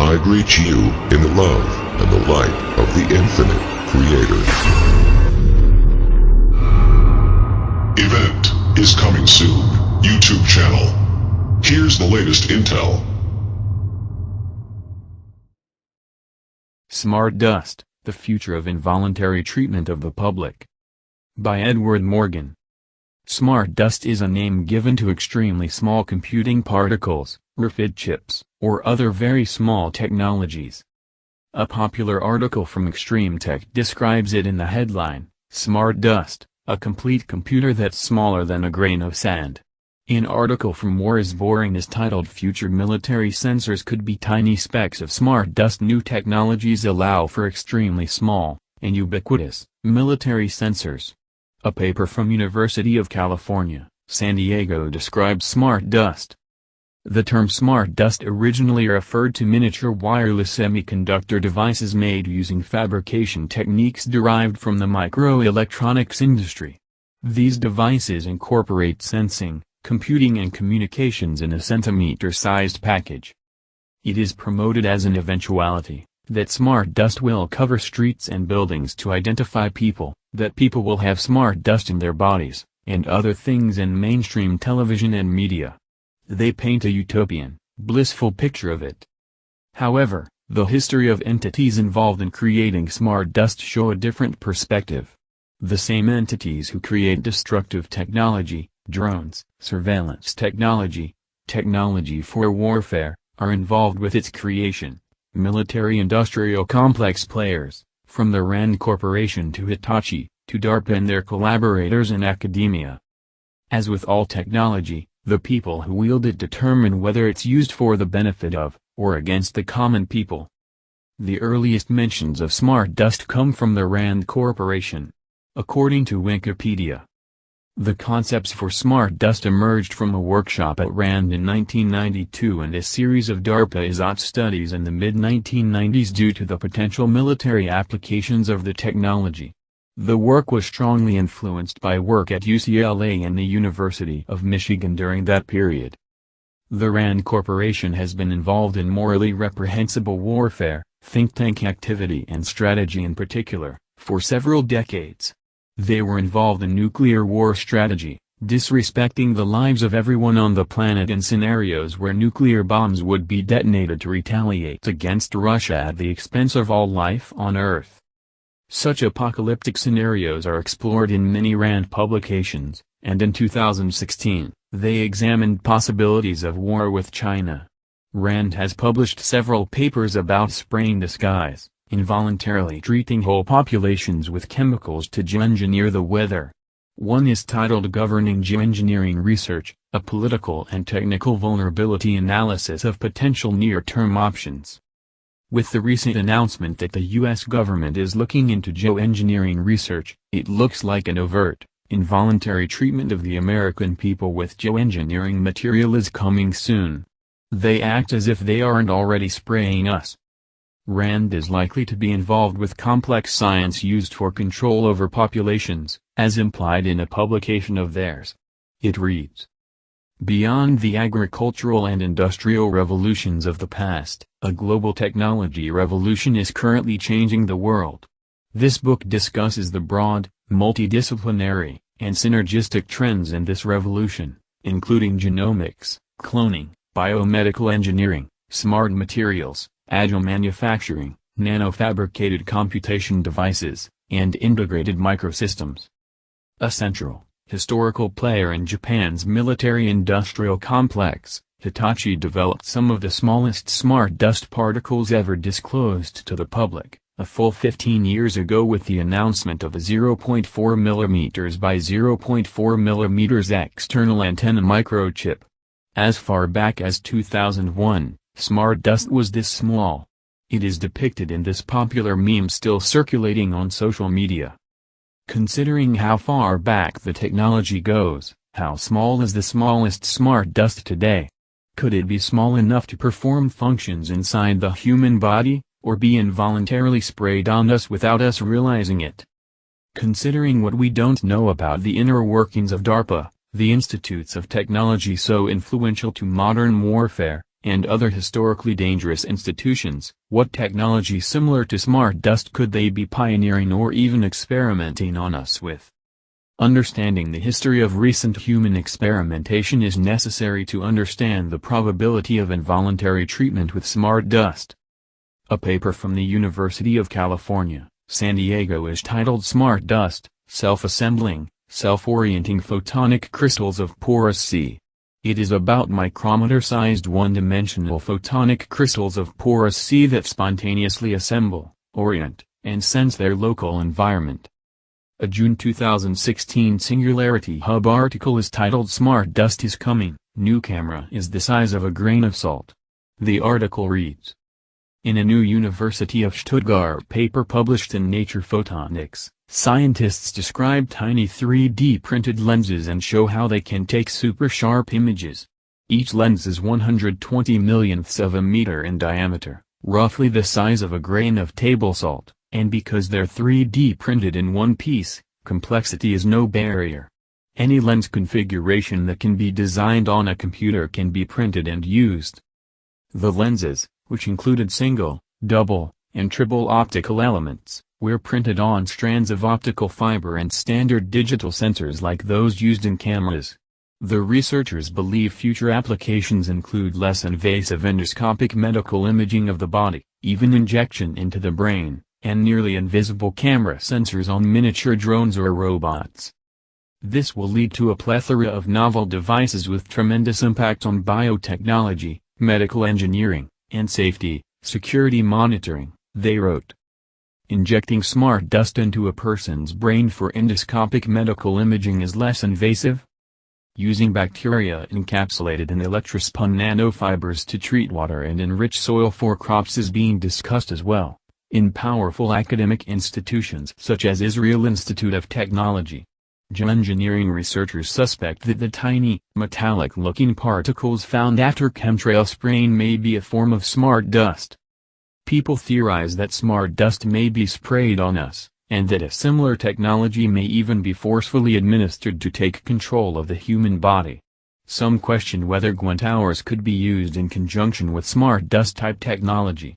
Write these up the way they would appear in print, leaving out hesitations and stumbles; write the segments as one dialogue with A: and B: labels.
A: I greet you in the love and the light of the infinite Creator. Event is coming soon. YouTube channel. Here's the latest intel.
B: Smart Dust, the future of involuntary treatment of the public. By Edward Morgan. Smart dust is a name given to extremely small computing particles, RFID chips, or other very small technologies. A popular article from Extreme Tech describes it in the headline, Smart Dust, a complete computer that's smaller than a grain of sand. An article from War is Boring is titled Future Military Sensors Could Be Tiny Specks of Smart Dust. New technologies allow for extremely small, and ubiquitous, military sensors. A paper from University of California, San Diego describes smart dust. The term smart dust originally referred to miniature wireless semiconductor devices made using fabrication techniques derived from the microelectronics industry. These devices incorporate sensing, computing and communications in a centimeter-sized package. It is promoted as an eventuality that smart dust will cover streets and buildings to identify people, that people will have smart dust in their bodies, and other things in mainstream television and media. They paint a utopian, blissful picture of it. However, the history of entities involved in creating smart dust show a different perspective. The same entities who create destructive technology, drones, surveillance technology, technology for warfare, are involved with its creation. Military-industrial complex players, from the RAND Corporation to Hitachi, to DARPA and their collaborators in academia. As with all technology, the people who wield it determine whether it's used for the benefit of, or against the common people. The earliest mentions of smart dust come from the RAND Corporation. According to Wikipedia, the concepts for smart dust emerged from a workshop at RAND in 1992 and a series of DARPA ISOT studies in the mid-1990s due to the potential military applications of the technology. The work was strongly influenced by work at UCLA and the University of Michigan during that period. The RAND Corporation has been involved in morally reprehensible warfare, think tank activity and strategy in particular, for several decades. They were involved in nuclear war strategy, disrespecting the lives of everyone on the planet in scenarios where nuclear bombs would be detonated to retaliate against Russia at the expense of all life on Earth. Such apocalyptic scenarios are explored in many RAND publications, and in 2016, they examined possibilities of war with China. RAND has published several papers about spraying the skies, involuntarily treating whole populations with chemicals to geoengineer the weather. One is titled Governing Geoengineering Research, a Political and Technical Vulnerability Analysis of Potential Near-Term Options. With the recent announcement that the U.S. government is looking into geoengineering research, it looks like an overt, involuntary treatment of the American people with geoengineering material is coming soon. They act as if they aren't already spraying us. RAND is likely to be involved with complex science used for control over populations, as implied in a publication of theirs. It reads, "Beyond the agricultural and industrial revolutions of the past, a global technology revolution is currently changing the world. This book discusses the broad, multidisciplinary, and synergistic trends in this revolution, including genomics, cloning, biomedical engineering, smart materials, agile manufacturing, nanofabricated computation devices, and integrated microsystems." A central, historical player in Japan's military-industrial complex, Hitachi developed some of the smallest smart dust particles ever disclosed to the public, a full 15 years ago with the announcement of a 0.4 mm by 0.4 mm external antenna microchip. As far back as 2001, smart dust was this small. It is depicted in this popular meme still circulating on social media. Considering how far back the technology goes, how small is the smallest smart dust today? Could it be small enough to perform functions inside the human body, or be involuntarily sprayed on us without us realizing it? Considering what we don't know about the inner workings of DARPA, the institutes of technology so influential to modern warfare, and other historically dangerous institutions. What technology similar to smart dust could they be pioneering or even experimenting on us with? Understanding the history of recent human experimentation is necessary to understand the probability of involuntary treatment with smart dust. A paper from the University of California, San Diego is titled Smart Dust, Self-Assembling, Self-Orienting Photonic Crystals of Porous Sea. It is about micrometer-sized one-dimensional photonic crystals of porous sea that spontaneously assemble, orient, and sense their local environment. A June 2016 Singularity Hub article is titled Smart Dust is Coming, New Camera is the Size of a Grain of Salt. The article reads: in a new University of Stuttgart paper published in Nature Photonics, scientists describe tiny 3D printed lenses and show how they can take super sharp images. Each lens is 120 millionths of a meter in diameter, roughly the size of a grain of table salt, and because they're 3D printed in one piece, complexity is no barrier. Any lens configuration that can be designed on a computer can be printed and used. The lenses, which included single, double, and triple optical elements, were printed on strands of optical fiber and standard digital sensors like those used in cameras. The researchers believe future applications include less invasive endoscopic medical imaging of the body, even injection into the brain, and nearly invisible camera sensors on miniature drones or robots. This will lead to a plethora of novel devices with tremendous impact on biotechnology, medical engineering, and safety, security monitoring, they wrote. Injecting smart dust into a person's brain for endoscopic medical imaging is less invasive. Using bacteria encapsulated in electrospun nanofibers to treat water and enrich soil for crops is being discussed as well, in powerful academic institutions such as Israel Institute of Technology. Geoengineering researchers suspect that the tiny, metallic-looking particles found after chemtrail spraying may be a form of smart dust. People theorize that smart dust may be sprayed on us, and that a similar technology may even be forcefully administered to take control of the human body. Some question whether Gwent hours could be used in conjunction with smart dust-type technology.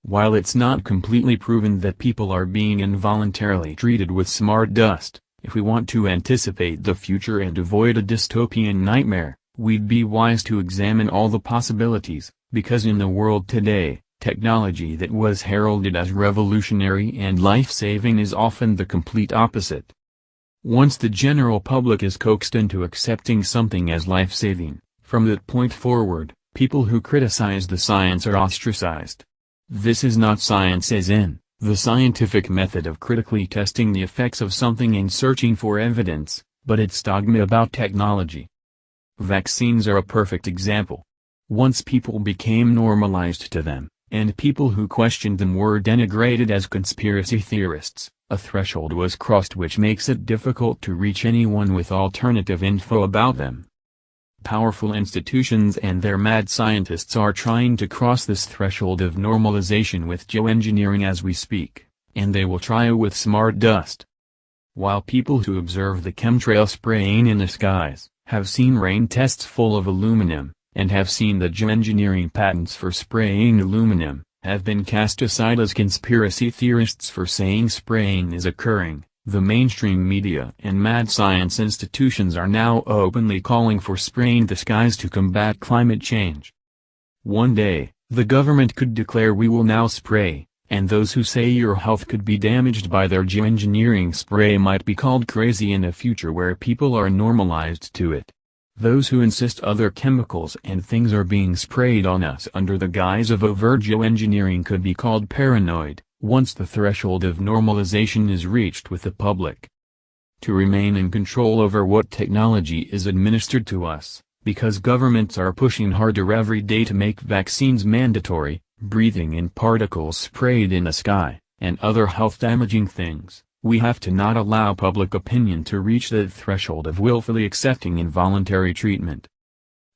B: While it's not completely proven that people are being involuntarily treated with smart dust, if we want to anticipate the future and avoid a dystopian nightmare, we'd be wise to examine all the possibilities, because in the world today, technology that was heralded as revolutionary and life-saving is often the complete opposite. Once the general public is coaxed into accepting something as life-saving, from that point forward, people who criticize the science are ostracized. This is not science as in the scientific method of critically testing the effects of something and searching for evidence, but it's dogma about technology. Vaccines are a perfect example. Once people became normalized to them, and people who questioned them were denigrated as conspiracy theorists, a threshold was crossed which makes it difficult to reach anyone with alternative info about them. Powerful institutions and their mad scientists are trying to cross this threshold of normalization with geoengineering as we speak, and they will try it with smart dust. While people who observe the chemtrail spraying in the skies, have seen rain tests full of aluminum, and have seen the geoengineering patents for spraying aluminum, have been cast aside as conspiracy theorists for saying spraying is occurring, the mainstream media and mad science institutions are now openly calling for spraying the skies to combat climate change. One day, the government could declare we will now spray, and those who say your health could be damaged by their geoengineering spray might be called crazy in a future where people are normalized to it. Those who insist other chemicals and things are being sprayed on us under the guise of overt geoengineering could be called paranoid, once the threshold of normalization is reached with the public. To remain in control over what technology is administered to us, because governments are pushing harder every day to make vaccines mandatory, breathing in particles sprayed in the sky, and other health-damaging things, we have to not allow public opinion to reach that threshold of willfully accepting involuntary treatment.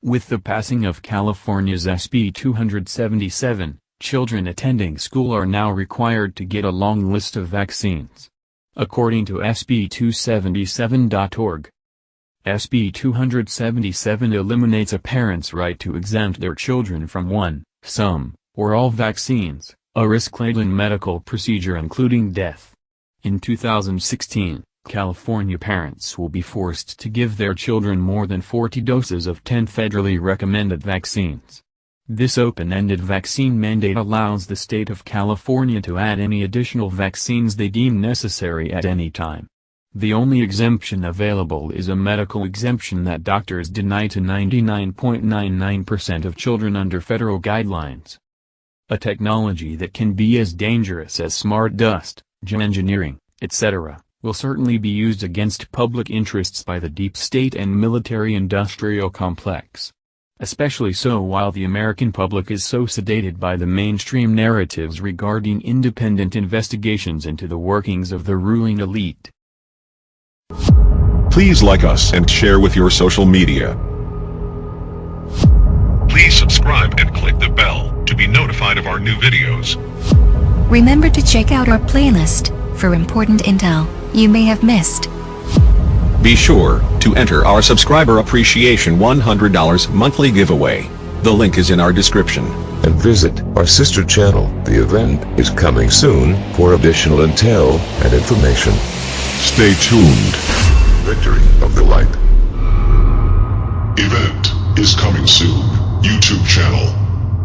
B: With the passing of California's SB 277, children attending school are now required to get a long list of vaccines. According to SB277.org. SB 277 eliminates a parent's right to exempt their children from one, some, or all vaccines, a risk-laden medical procedure including death. In 2016, California parents will be forced to give their children more than 40 doses of 10 federally recommended vaccines. This open-ended vaccine mandate allows the state of California to add any additional vaccines they deem necessary at any time. The only exemption available is a medical exemption that doctors deny to 99.99% of children under federal guidelines. A technology that can be as dangerous as smart dust, geoengineering, etc., will certainly be used against public interests by the deep state and military-industrial complex. Especially so while the American public is so sedated by the mainstream narratives regarding independent investigations into the workings of the ruling elite.
A: Please like us and share with your social media. Please subscribe and click the bell to be notified of our new videos.
C: Remember to check out our playlist for important intel you may have missed.
D: Be sure to enter our subscriber appreciation $100 monthly giveaway. The link is in our description.
E: And visit our sister channel. The event is coming soon for additional intel and information.
A: Stay tuned.
E: Victory of the Light.
A: Event is coming soon. YouTube channel.